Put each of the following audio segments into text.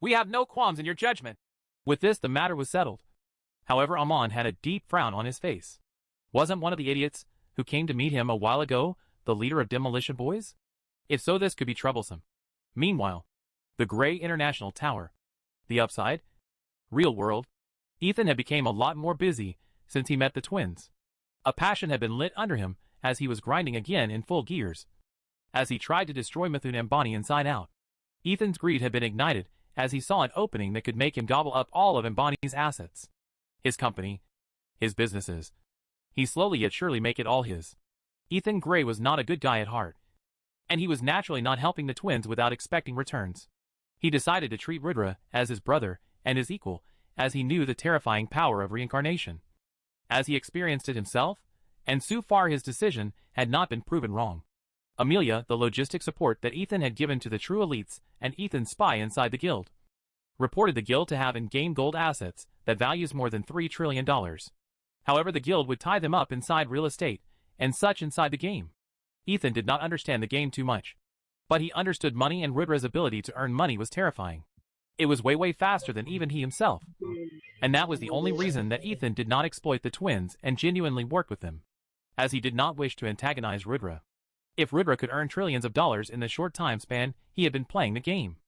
We have no qualms in your judgment. With this, the matter was settled. However, Amon had a deep frown on his face. Wasn't one of the idiots who came to meet him a while ago the leader of Demolition Boys? If so, this could be troublesome. Meanwhile, the Gray International Tower. The upside? Real world. Ethan had become a lot more busy since he met the twins. A passion had been lit under him as he was grinding again in full gears. As he tried to destroy Mithun and Bonnie inside out, Ethan's greed had been ignited as he saw an opening that could make him gobble up all of Mbani's assets. His company, his businesses. He slowly yet surely make it all his. Ethan Gray was not a good guy at heart, and he was naturally not helping the twins without expecting returns. He decided to treat Rudra as his brother and his equal, as he knew the terrifying power of reincarnation. As he experienced it himself, and so far his decision had not been proven wrong. Amelia, the logistic support that Ethan had given to the true elites and Ethan's spy inside the guild, reported the guild to have in-game gold assets that values more than $3 trillion. However, the guild would tie them up inside real estate and such inside the game. Ethan did not understand the game too much, but he understood money, and Rudra's ability to earn money was terrifying. It was way faster than even he himself, and that was the only reason that Ethan did not exploit the twins and genuinely work with them, as he did not wish to antagonize Rudra. If Rudra could earn trillions of dollars in the short time span he had been playing the game,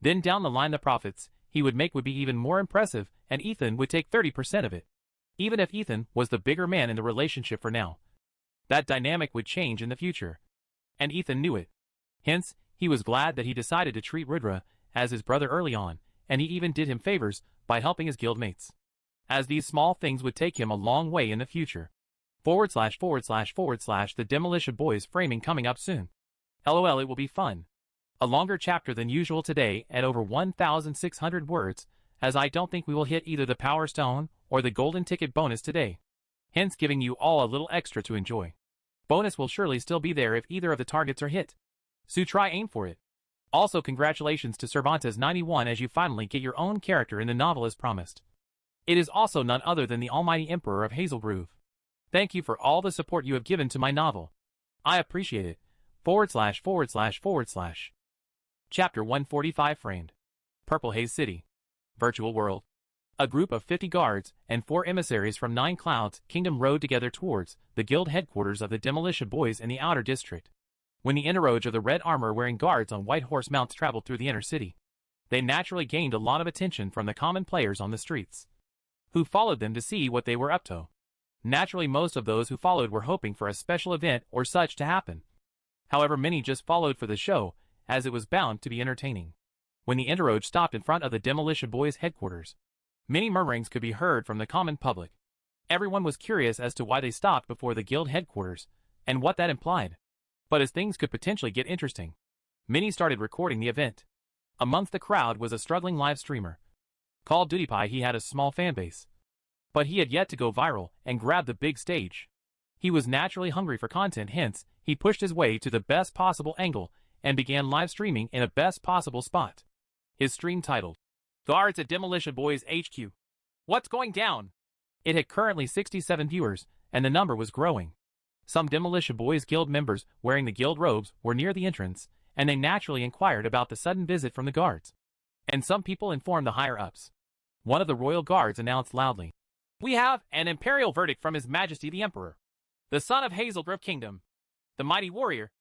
then down the line the profits he would make would be even more impressive, and Ethan would take 30% of it. Even if Ethan was the bigger man in the relationship for now, that dynamic would change in the future, and Ethan knew it. Hence, he was glad that he decided to treat Rudra as his brother early on, and he even did him favors by helping his guild mates, as these small things would take him a long way in the future. / The Demolition Boys framing coming up soon. LOL, it will be fun. A longer chapter than usual today at over 1,600 words, as I don't think we will hit either the Power Stone or the Golden Ticket bonus today, hence giving you all a little extra to enjoy. Bonus will surely still be there if either of the targets are hit, so try aim for it. Also, congratulations to Cervantes 91 as you finally get your own character in the novel as promised. It is also none other than the almighty Emperor of Hazel Grove. Thank you for all the support you have given to my novel. I appreciate it. / Chapter 145 Framed. Purple Haze City. Virtual World. A group of 50 guards and 4 emissaries from 9 Clouds Kingdom rode together towards the guild headquarters of the Demolition Boys in the outer district. When the entourage of the red armor-wearing guards on white horse mounts traveled through the inner city, they naturally gained a lot of attention from the common players on the streets, who followed them to see what they were up to. Naturally, most of those who followed were hoping for a special event or such to happen. However, many just followed for the show, as it was bound to be entertaining. When the entourage stopped in front of the Demolition Boys headquarters, many murmurings could be heard from the common public. Everyone was curious as to why they stopped before the guild headquarters, and what that implied. But as things could potentially get interesting, many started recording the event. Amongst the crowd was a struggling live streamer. Called DutyPie. He had a small fanbase, but he had yet to go viral and grab the big stage. He was naturally hungry for content, hence, he pushed his way to the best possible angle and began live streaming in a best possible spot. His stream titled, Guards at Demolition Boys HQ. What's going down? It had currently 67 viewers, and the number was growing. Some Demolition Boys guild members wearing the guild robes were near the entrance, and they naturally inquired about the sudden visit from the guards. And some people informed the higher-ups. One of the royal guards announced loudly, We have an imperial verdict from His Majesty the Emperor, the son of Hazelgrove Kingdom, the mighty warrior,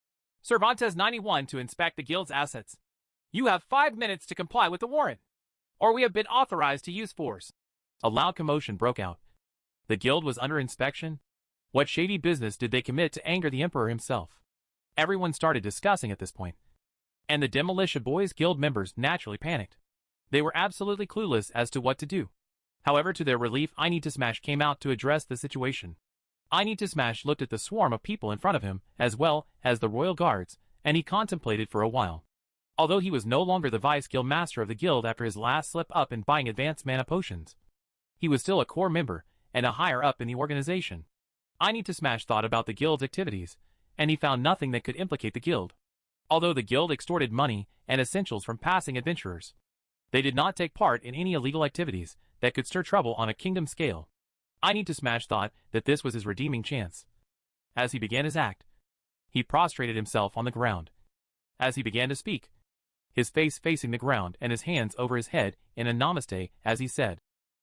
Cervantes 91, to inspect the guild's assets. You have 5 minutes to comply with the warrant, or we have been authorized to use force. A loud commotion broke out. The guild was under inspection? What shady business did they commit to anger the Emperor himself? Everyone started discussing at this point, and the Demolition Boys guild members naturally panicked. They were absolutely clueless as to what to do. However, to their relief, I Need to Smash came out to address the situation. I Need to Smash looked at the swarm of people in front of him, as well as the royal guards, and he contemplated for a while. Although he was no longer the vice guild master of the guild after his last slip-up in buying advanced mana potions, he was still a core member and a higher-up in the organization. I Need to Smash thought about the guild's activities, and he found nothing that could implicate the guild. Although the guild extorted money and essentials from passing adventurers, they did not take part in any illegal activities that could stir trouble on a kingdom scale. I Need to Smash thought that this was his redeeming chance. As he began his act, he prostrated himself on the ground. As he began to speak, his face facing the ground and his hands over his head in a namaste as he said,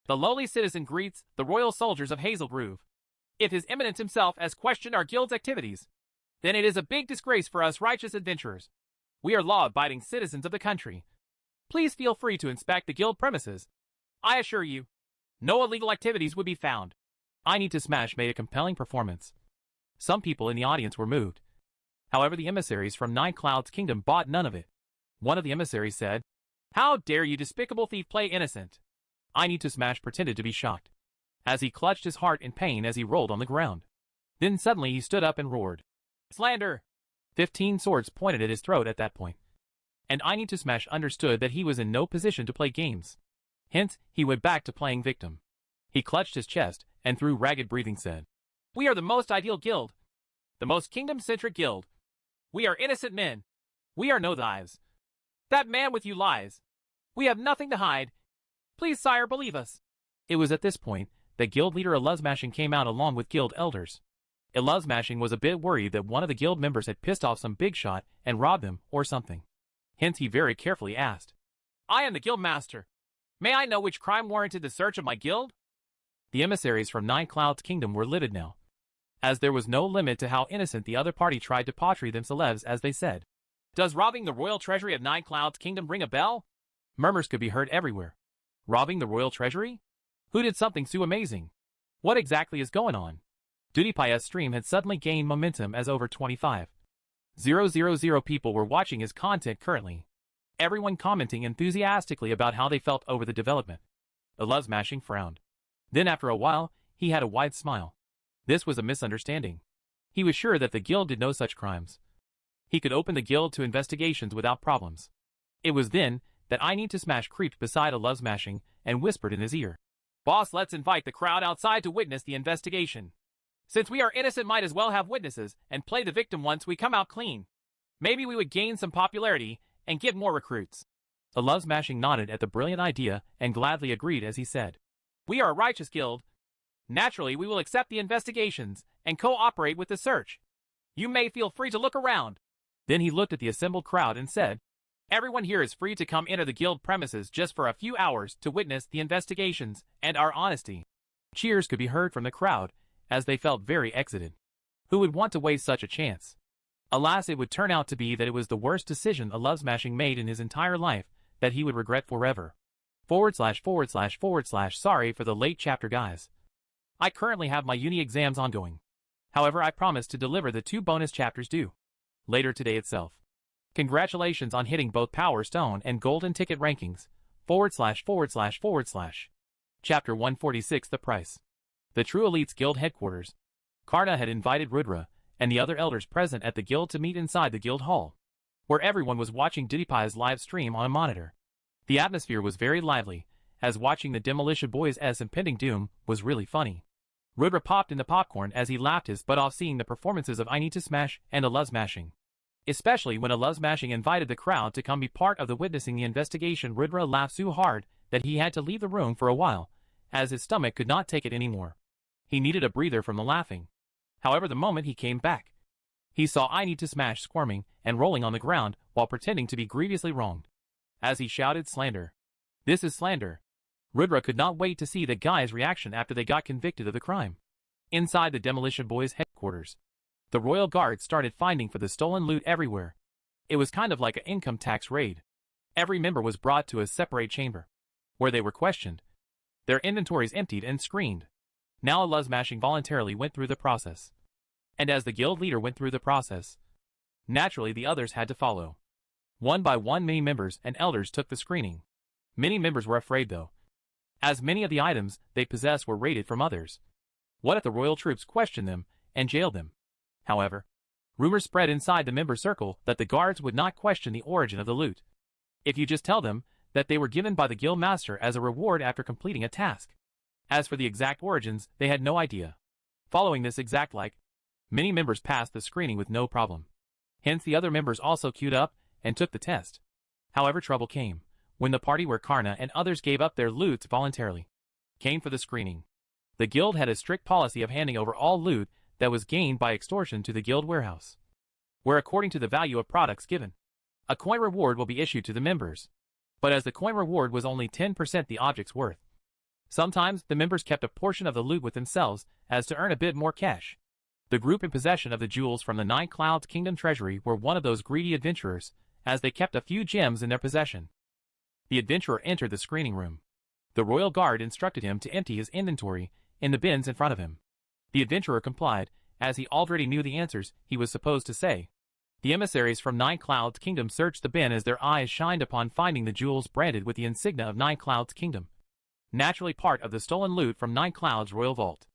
"The lowly citizen greets the royal soldiers of Hazel Grove. If His Eminence himself has questioned our guild's activities, then it is a big disgrace for us righteous adventurers. We are law-abiding citizens of the country. Please feel free to inspect the guild premises. I assure you, no illegal activities would be found." I Need to Smash made a compelling performance. Some people in the audience were moved. However, the emissaries from Nine Clouds Kingdom bought none of it. One of the emissaries said, "How dare you despicable thief play innocent?" I Need to Smash pretended to be shocked, as he clutched his heart in pain as he rolled on the ground. Then suddenly he stood up and roared, "Slander!" 15 swords pointed at his throat at that point, and I Need to Smash understood that he was in no position to play games. Hence, he went back to playing victim. He clutched his chest and through ragged breathing said, "We are the most ideal guild, the most kingdom-centric guild. We are innocent men. We are no thieves. That man with you lies. We have nothing to hide. Please, sire, believe us." It was at this point that guild leader Eluzmashing came out along with guild elders. Eluzmashing was a bit worried that one of the guild members had pissed off some big shot and robbed him or something. Hence he very carefully asked, "I am the guild master. May I know which crime warranted the search of my guild?" The emissaries from Nine Clouds Kingdom were livid now, as there was no limit to how innocent the other party tried to portray themselves as they said, "Does robbing the royal treasury of Nine Clouds Kingdom ring a bell?" Murmurs could be heard everywhere. Robbing the royal treasury? Who did something so amazing? What exactly is going on? PewDiePie's stream had suddenly gained momentum as over 25,000 people were watching his content currently. Everyone commenting enthusiastically about how they felt over the development. Eluzmashing frowned. Then after a while, he had a wide smile. This was a misunderstanding. He was sure that the guild did no such crimes. He could open the guild to investigations without problems. It was then that I Need to Smash creeped beside Eluzmashing and whispered in his ear, "Boss, let's invite the crowd outside to witness the investigation. Since we are innocent, might as well have witnesses and play the victim once we come out clean. Maybe we would gain some popularity and get more recruits." Eluzmashing nodded at the brilliant idea and gladly agreed as he said, "We are a righteous guild. Naturally, we will accept the investigations and cooperate with the search. You may feel free to look around." Then he looked at the assembled crowd and said, "Everyone here is free to come enter the guild premises just for a few hours to witness the investigations and our honesty." Cheers could be heard from the crowd as they felt very excited. Who would want to waste such a chance? Alas, it would turn out to be that it was the worst decision Eluzmashing made in his entire life that he would regret forever. // Sorry for the late chapter, guys. I currently have my uni exams ongoing. However, I promise to deliver the 2 bonus chapters due later today itself. Congratulations on hitting both Power Stone and Golden Ticket rankings. // Chapter 146 The Price. The True Elites Guild Headquarters. Karna had invited Rudra and the other elders present at the guild to meet inside the guild hall, where everyone was watching PewDiePie's live stream on a monitor. The atmosphere was very lively, as watching the Demolition Boys' impending doom was really funny. Rudra popped in the popcorn as he laughed his butt off seeing the performances of I Need to Smash and Eluzmashing. Especially when Eluzmashing invited the crowd to come be part of the witnessing the investigation. Rudra laughed so hard that he had to leave the room for a while, as his stomach could not take it anymore. He needed a breather from the laughing. However, the moment he came back, he saw I Need to Smash squirming and rolling on the ground while pretending to be grievously wronged. As he shouted, "Slander! This is slander!" Rudra could not wait to see the guy's reaction after they got convicted of the crime. Inside the Demolition Boys' headquarters, the royal guards started finding for the stolen loot everywhere. It was kind of like an income tax raid. Every member was brought to a separate chamber, where they were questioned, their inventories emptied and screened. Now Eluzmashing voluntarily went through the process. And as the guild leader went through the process, naturally the others had to follow. One by one, many members and elders took the screening. Many members were afraid though, as many of the items they possessed were raided from others. What if the royal troops questioned them and jailed them? However, rumors spread inside the member circle that the guards would not question the origin of the loot, if you just tell them that they were given by the guild master as a reward after completing a task. As for the exact origins, they had no idea. Following this exact many members passed the screening with no problem. Hence the other members also queued up and took the test. However, trouble came when the party where Karna and others gave up their loot voluntarily came for the screening. The guild had a strict policy of handing over all loot that was gained by extortion to the guild warehouse, where according to the value of products given, A coin reward will be issued to the members. But as the coin reward was only 10% the object's worth, sometimes the members kept a portion of the loot with themselves as to earn a bit more cash. The group in possession of the jewels from the Nine Clouds Kingdom treasury were one of those greedy adventurers, as they kept a few gems in their possession. The adventurer entered the screening room. The royal guard instructed him to empty his inventory in the bins in front of him. The adventurer complied, as he already knew the answers he was supposed to say. The emissaries from Nine Clouds Kingdom searched the bin as their eyes shined upon finding the jewels branded with the insignia of Nine Clouds Kingdom, naturally part of the stolen loot from Nine Clouds royal vault.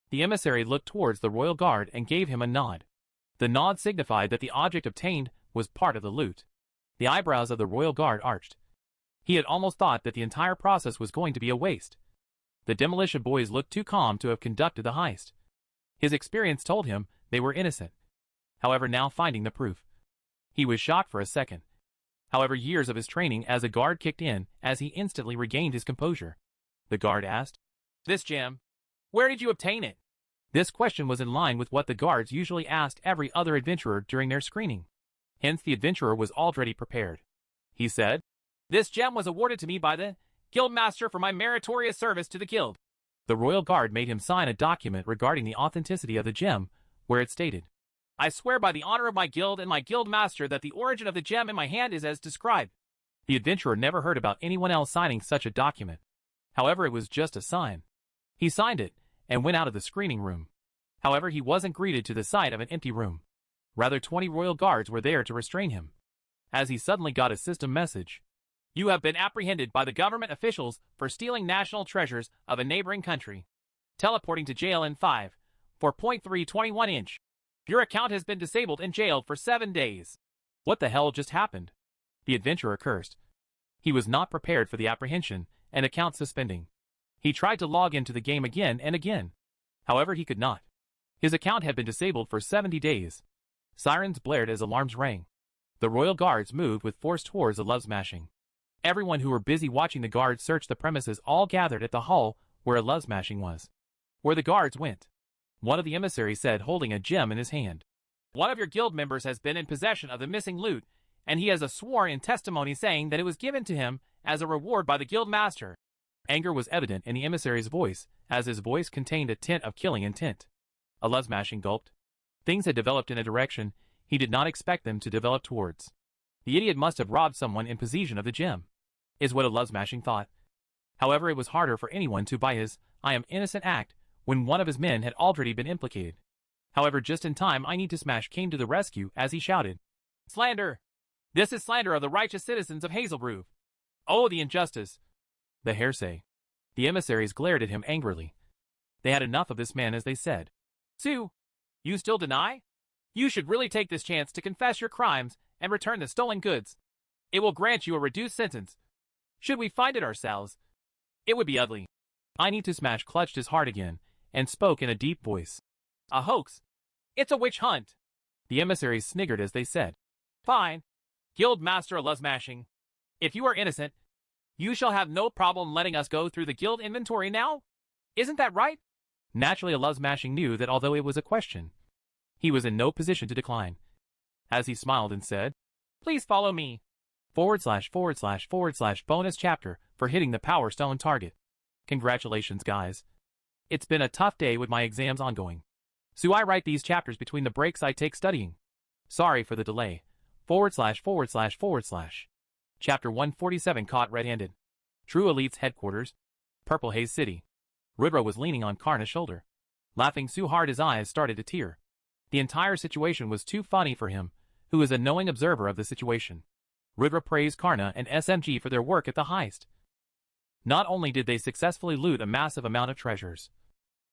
The emissary looked towards the royal guard and gave him a nod. The nod signified that the object obtained was part of the loot. The eyebrows of the royal guard arched. He had almost thought that the entire process was going to be a waste. The demolition boys looked too calm to have conducted the heist. His experience told him they were innocent. However, now finding the proof, he was shocked for a second. However, years of his training as a guard kicked in as he instantly regained his composure. The guard asked, "This gem, where did you obtain it?" This question was in line with what the guards usually asked every other adventurer during their screening. Hence the adventurer was already prepared. He said, "This gem was awarded to me by the Guildmaster for my meritorious service to the guild." The royal guard made him sign a document regarding the authenticity of the gem, where it stated, "I swear by the honor of my guild and my guild master that the origin of the gem in my hand is as described." The adventurer never heard about anyone else signing such a document. However, it was just a sign. He signed it and went out of the screening room. However, he wasn't greeted to the sight of an empty room. Rather, 20 royal guards were there to restrain him. As he suddenly got a system message, "You have been apprehended by the government officials for stealing national treasures of a neighboring country. Teleporting to jail in 5.4.321 inch. Your account has been disabled and jailed for 7 days." What the hell just happened? The adventurer cursed. He was not prepared for the apprehension and account suspending. He tried to log into the game again and again. However, he could not. His account had been disabled for 70 days. Sirens blared as alarms rang. The royal guards moved with force towards the love smashing. Everyone who were busy watching the guards search the premises all gathered at the hall where a love smashing was. Where the guards went, one of the emissaries said, holding a gem in his hand, "One of your guild members has been in possession of the missing loot, and he has a sworn in testimony saying that it was given to him as a reward by the guild master." Anger was evident in the emissary's voice, as his voice contained a tint of killing intent. A love smashing gulped. Things had developed in a direction he did not expect them to develop towards. The idiot must have robbed someone in possession of the gem, is what a love smashing thought. However, it was harder for anyone to buy his "I am innocent" act when one of his men had already been implicated. However, just in time, I Need to Smash came to the rescue as he shouted, "Slander! This is slander of the righteous citizens of Hazelgrove. Oh, the injustice!" The hearsay. The emissaries glared at him angrily. They had enough of this man as they said, "Sue, you still deny? You should really take this chance to confess your crimes and return the stolen goods. It will grant you a reduced sentence. Should we find it ourselves, it would be ugly." I Need to Smash clutched his heart again and spoke in a deep voice. "A hoax. It's a witch hunt." The emissaries sniggered as they said, "Fine. Guild Master of Love Smashing. If you are innocent, you shall have no problem letting us go through the guild inventory now. Isn't that right?" Naturally, a Love Smashing knew that although it was a question, he was in no position to decline. As he smiled and said, "Please follow me." // bonus chapter for hitting the Power Stone target. Congratulations, guys. It's been a tough day with my exams ongoing. So I write these chapters between the breaks I take studying. Sorry for the delay. // Chapter 147 Caught Red-Handed. True Elite's headquarters. Purple Haze City. Rudra was leaning on Karna's shoulder, laughing so hard his eyes started to tear. The entire situation was too funny for him, who is a knowing observer of the situation. Rudra praised Karna and SMG for their work at the heist. Not only did they successfully loot a massive amount of treasures,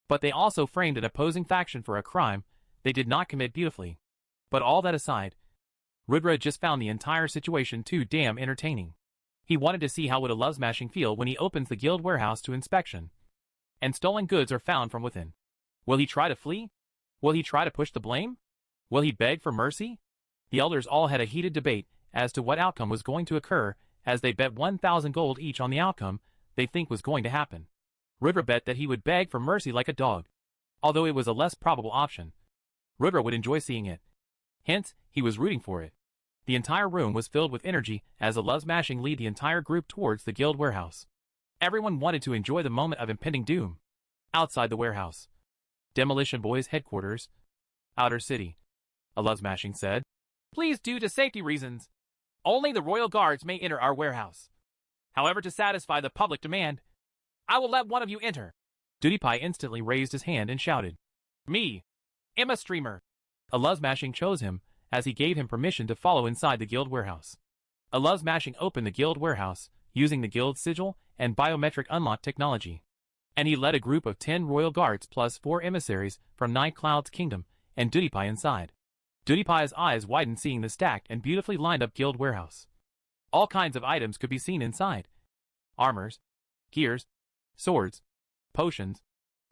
but they also framed an opposing faction for a crime they did not commit beautifully. But all that aside, Rudra just found the entire situation too damn entertaining. He wanted to see how would a love smashing feel when he opens the guild warehouse to inspection, and stolen goods are found from within. Will he try to flee? Will he try to push the blame? Will he beg for mercy? The elders all had a heated debate as to what outcome was going to occur, as they bet 1,000 gold each on the outcome they think was going to happen. Rudra bet that he would beg for mercy like a dog. Although it was a less probable option, Rudra would enjoy seeing it. Hence, he was rooting for it. The entire room was filled with energy as a love smashing lead the entire group towards the guild warehouse. Everyone wanted to enjoy the moment of impending doom. Outside the warehouse. Demolition Boys headquarters. Outer city. A love smashing said, "Please, due to safety reasons, only the royal guards may enter our warehouse. However, to satisfy the public demand, I will let one of you enter." DewDiePie instantly raised his hand and shouted, "Me, Emma Streamer." A love smashing chose him as he gave him permission to follow inside the guild warehouse. A love smashing opened the guild warehouse using the guild sigil and biometric unlock technology. And he led a group of 10 royal guards plus 4 emissaries from Nine Clouds Kingdom and DewDiePie inside. DewDiePie's eyes widened seeing the stacked and beautifully lined up guild warehouse. All kinds of items could be seen inside. Armors, gears, swords, potions,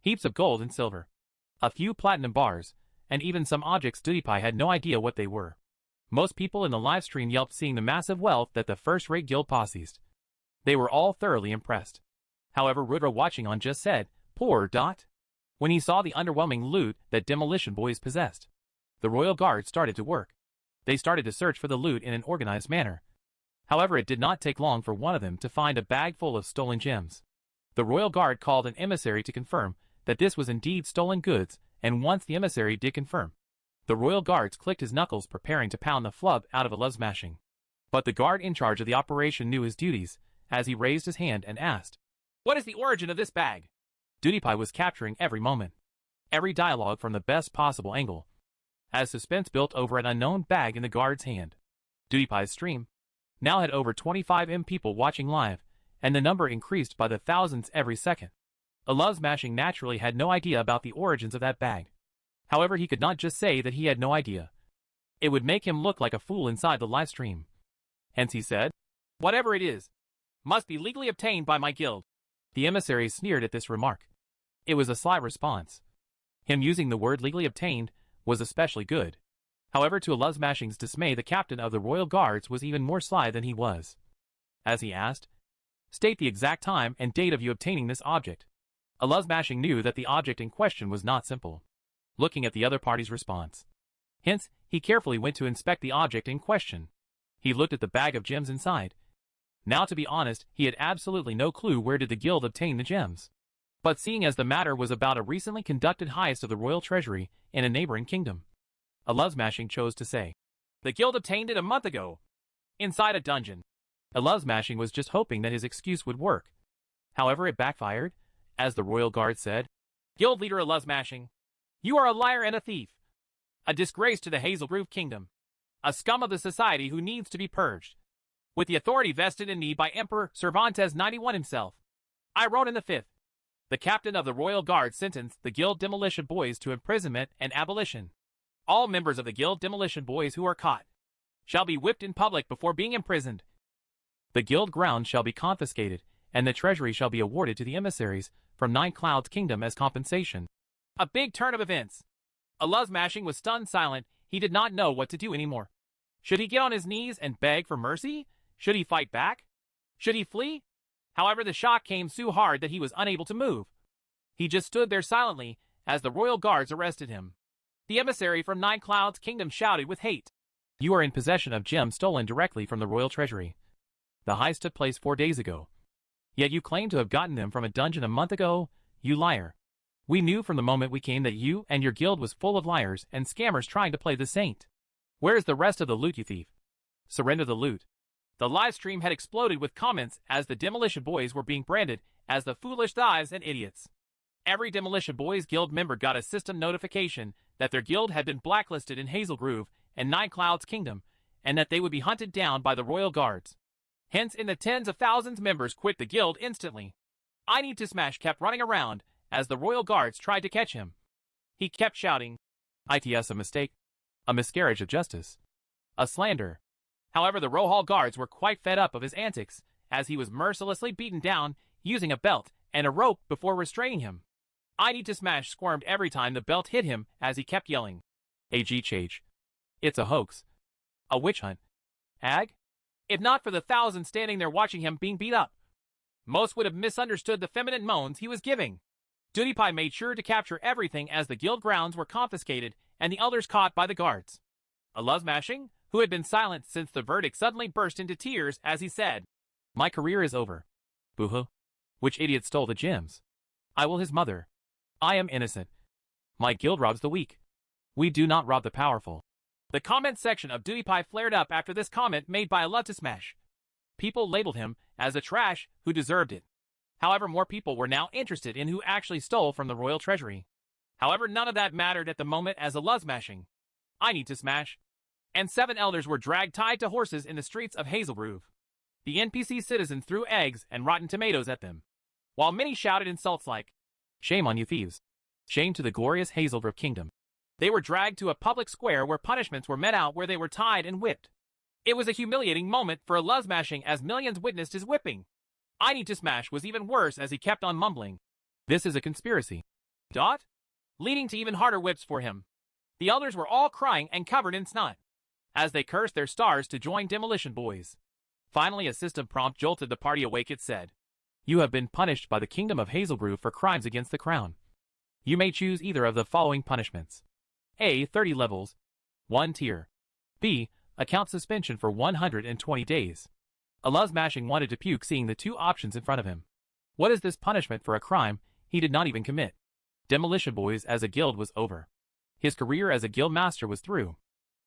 heaps of gold and silver, a few platinum bars, and even some objects DewDiePie had no idea what they were. Most people in the livestream yelped seeing the massive wealth that the first-rate guild possessed. They were all thoroughly impressed. However, Rudra watching on just said, "Poor Dot," when he saw the underwhelming loot that Demolition Boys possessed. The royal guard started to work. They started to search for the loot in an organized manner. However, it did not take long for one of them to find a bag full of stolen gems. The royal guard called an emissary to confirm that this was indeed stolen goods, and once the emissary did confirm, the royal guards clicked his knuckles preparing to pound the flub out of a love smashing. But the guard in charge of the operation knew his duties, as he raised his hand and asked, "What is the origin of this bag?" DewDiePie was capturing every moment, every dialogue from the best possible angle, as suspense built over an unknown bag in the guard's hand. DewDiePie's stream now had over 25 people watching live, and the number increased by the thousands every second. A love smashing naturally had no idea about the origins of that bag. However, he could not just say that he had no idea. It would make him look like a fool inside the live stream. Hence he said, "Whatever it is, must be legally obtained by my guild." The emissary sneered at this remark. It was a sly response. Him using the word legally obtained was especially good. However, to a love smashing's dismay, the captain of the royal guards was even more sly than he was. As he asked, "State the exact time and date of you obtaining this object." A love smashing knew that the object in question was not simple. Looking at the other party's response. Hence, he carefully went to inspect the object in question. He looked at the bag of gems inside. Now, to be honest, he had absolutely no clue where did the guild obtain the gems. But seeing as the matter was about a recently conducted heist of the royal treasury in a neighboring kingdom, a love smashing chose to say, "The guild obtained it a month ago, inside a dungeon." A love smashing was just hoping that his excuse would work. However, it backfired, as the royal guard said, "Guild leader a love smashing, you are a liar and a thief, a disgrace to the Hazel Grove Kingdom, a scum of the society who needs to be purged, with the authority vested in me by Emperor Cervantes 91 himself. I wrote in the 5th. The captain of the royal guard sentenced the guild Demolition Boys to imprisonment and abolition. All members of the guild Demolition Boys who are caught shall be whipped in public before being imprisoned. The guild grounds shall be confiscated, and the treasury shall be awarded to the emissaries from Nine Clouds Kingdom as compensation." A big turn of events. A love smashing was stunned silent. He did not know what to do anymore. Should he get on his knees and beg for mercy? Should he fight back? Should he flee? However, the shock came so hard that he was unable to move. He just stood there silently as the royal guards arrested him. The emissary from Nine Clouds Kingdom shouted with hate, "You are in possession of gems stolen directly from the royal treasury. The heist took place 4 days ago. Yet you claim to have gotten them from a dungeon a month ago, you liar. We knew from the moment we came that you and your guild was full of liars and scammers trying to play the saint. Where is the rest of the loot, you thief? Surrender the loot." The live stream had exploded with comments as the Demolition Boys were being branded as the foolish thieves and idiots. Every Demolition Boys guild member got a system notification that their guild had been blacklisted in Hazel Grove and Nine Clouds Kingdom, and that they would be hunted down by the royal guards. Hence, in the tens of thousands, members quit the guild instantly. I Need to Smash kept running around as the royal guards tried to catch him. He kept shouting, "ITS a mistake, a miscarriage of justice, a slander." However, the Rohal guards were quite fed up of his antics, as he was mercilessly beaten down using a belt and a rope before restraining him. I Need to Smash squirmed every time the belt hit him as he kept yelling, "AG-Chage. It's a hoax. A witch hunt. Ag?" If not for the thousands standing there watching him being beat up, most would have misunderstood the feminine moans he was giving. DewDiePie made sure to capture everything as the guild grounds were confiscated and the others caught by the guards. A love smashing who had been silent since the verdict, suddenly burst into tears as he said, "My career is over. Boo-hoo. Which idiot stole the gems? I will his mother. I am innocent. My guild robs the weak. We do not rob the powerful." The comment section of PewDiePie flared up after this comment made by Love to Smash. People labeled him as a trash who deserved it. However, more people were now interested in who actually stole from the royal treasury. However, none of that mattered at the moment, as a love smashing, "I need to smash," and 7 elders were dragged tied to horses in the streets of Hazelgrove. The NPC citizens threw eggs and rotten tomatoes at them, while many shouted insults like, "Shame on you thieves. Shame to the glorious Hazelgrove kingdom." They were dragged to a public square where punishments were met out, where they were tied and whipped. It was a humiliating moment for a love smashing as millions witnessed his whipping. "I need to smash" was even worse as he kept on mumbling, "This is a conspiracy." Leading to even harder whips for him. The elders were all crying and covered in snot as they cursed their stars to join Demolition Boys. Finally, a system prompt jolted the party awake. It said, "You have been punished by the Kingdom of Hazelgrove for crimes against the crown. You may choose either of the following punishments. A. 30 levels. 1 tier. B. Account suspension for 120 days. A love smashing wanted to puke seeing the 2 options in front of him. What is this punishment for a crime he did not even commit? Demolition Boys as a guild was over. His career as a guild master was through.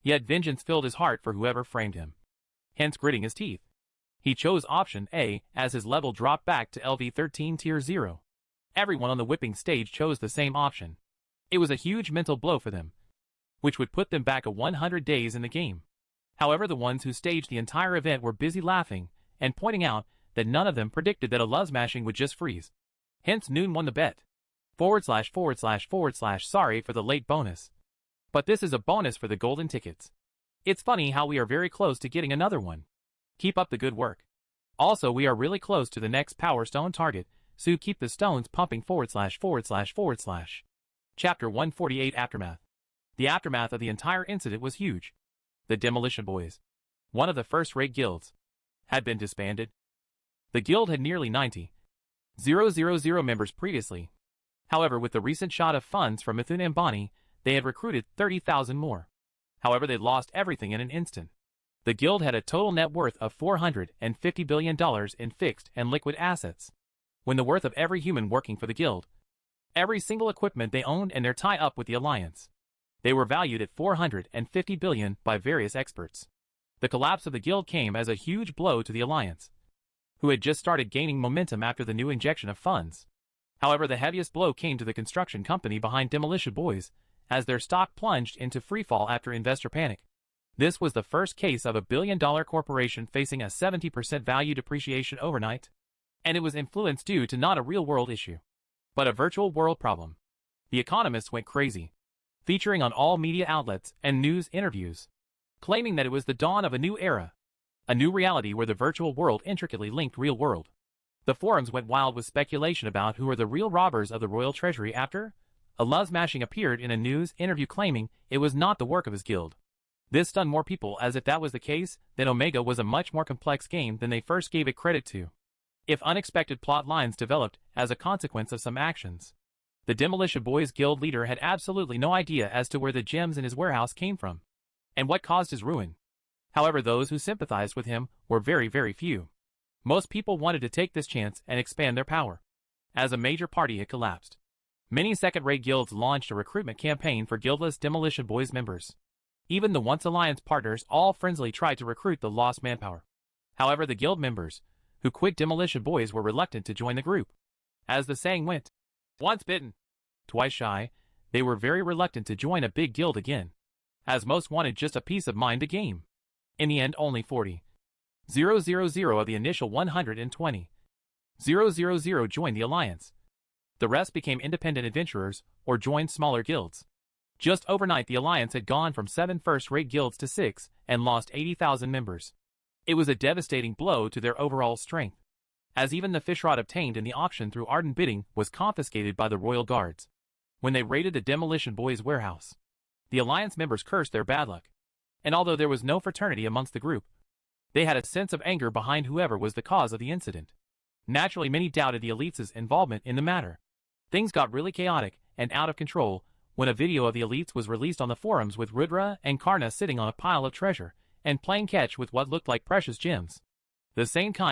Yet vengeance filled his heart for whoever framed him. Hence, gritting his teeth, he chose option A as his level dropped back to LV13 tier 0. Everyone on the whipping stage chose the same option. It was a huge mental blow for them, which would put them back 100 days in the game. However, the ones who staged the entire event were busy laughing and pointing out that none of them predicted that a love smashing would just freeze. Hence, Noon won the bet. // sorry for the late bonus. But this is a bonus for the golden tickets. It's funny how we are very close to getting another one. Keep up the good work. Also, we are really close to the next Power Stone target, so keep the stones pumping // Chapter 148 Aftermath. The aftermath of the entire incident was huge. The Demolition Boys, one of the first-rate guilds, had been disbanded. The guild had nearly 90,000 members previously. However, with the recent shot of funds from Mithun and Bonnie, they had recruited 30,000 more. However, they lost everything in an instant. The guild had a total net worth of $450 billion in fixed and liquid assets, when the worth of every human working for the guild, every single equipment they owned, and their tie-up with the Alliance, they were valued at $450 billion by various experts. The collapse of the guild came as a huge blow to the Alliance, who had just started gaining momentum after the new injection of funds. However, the heaviest blow came to the construction company behind Demolition Boys, as their stock plunged into freefall after investor panic. This was the first case of a billion-dollar corporation facing a 70% value depreciation overnight, and it was influenced due to not a real-world issue, but a virtual world problem. The economists went crazy, featuring on all media outlets and news interviews, claiming that it was the dawn of a new era, a new reality where the virtual world intricately linked real world. The forums went wild with speculation about who were the real robbers of the royal treasury after a love smashing appeared in a news interview claiming it was not the work of his guild. This stunned more people, as if that was the case, then Omega was a much more complex game than they first gave it credit to. If unexpected plot lines developed as a consequence of some actions, the Demolition Boys guild leader had absolutely no idea as to where the gems in his warehouse came from, and what caused his ruin. However, those who sympathized with him were very, very few. Most people wanted to take this chance and expand their power, as a major party had collapsed. Many second-rate guilds launched a recruitment campaign for guildless Demolition Boys members. Even the once Alliance partners all frenziedly tried to recruit the lost manpower. However, the guild members who quit Demolition Boys were reluctant to join the group. As the saying went, once bitten, twice shy, they were very reluctant to join a big guild again, as most wanted just a peace of mind to game. In the end, only 40,000 of the initial 120,000 joined the Alliance. The rest became independent adventurers or joined smaller guilds. Just overnight, the Alliance had gone from 7 first-rate guilds to 6 and lost 80,000 members. It was a devastating blow to their overall strength, as even the fishrod obtained in the auction through ardent bidding was confiscated by the royal guards when they raided the Demolition Boys' warehouse. The Alliance members cursed their bad luck, and although there was no fraternity amongst the group, they had a sense of anger behind whoever was the cause of the incident. Naturally, many doubted the elites' involvement in the matter. Things got really chaotic and out of control when a video of the elites was released on the forums with Rudra and Karna sitting on a pile of treasure and playing catch with what looked like precious gems. The same kind